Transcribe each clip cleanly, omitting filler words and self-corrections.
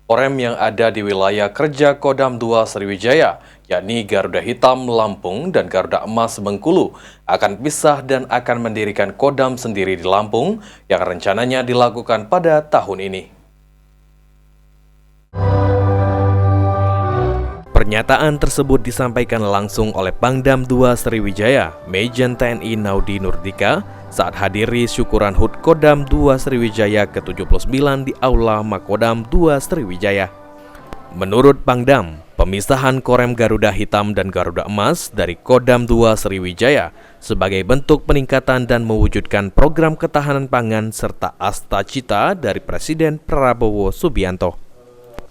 Korem yang ada di wilayah kerja Kodam 2 Sriwijaya, yakni Garuda Hitam Lampung dan Garuda Emas Bengkulu, akan pisah dan akan mendirikan Kodam sendiri di Lampung yang rencananya dilakukan pada tahun ini. Pernyataan tersebut disampaikan langsung oleh Pangdam 2 Sriwijaya, Majen TNI Naudi Nurdika, saat hadiri syukuran HUT Kodam 2 Sriwijaya ke-79 di Aula Makodam 2 Sriwijaya. Menurut Pangdam, pemisahan Korem Garuda Hitam dan Garuda Emas dari Kodam 2 Sriwijaya sebagai bentuk peningkatan dan mewujudkan program ketahanan pangan serta asta-cita dari Presiden Prabowo Subianto.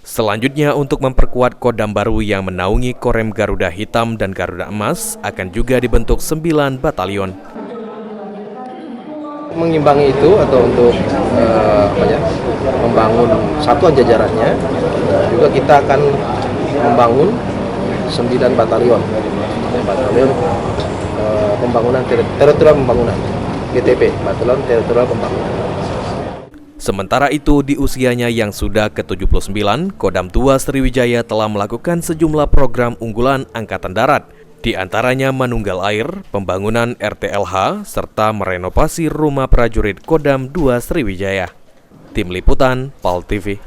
Selanjutnya, untuk memperkuat Kodam baru yang menaungi Korem Garuda Hitam dan Garuda Emas akan juga dibentuk 9 batalion. Mengimbangi itu atau untuk membangun satuan jajarannya, juga kita akan membangun 9 batalion, pembangunan teritorial pembangunan, BTP, Batalion Teritorial Pembangunan. Sementara itu, di usianya yang sudah ke-79, Kodam 2 Sriwijaya telah melakukan sejumlah program unggulan Angkatan Darat, di antaranya Manunggal Air, pembangunan RTLH, serta merenovasi rumah prajurit Kodam 2 Sriwijaya. Tim Liputan, PAL TV.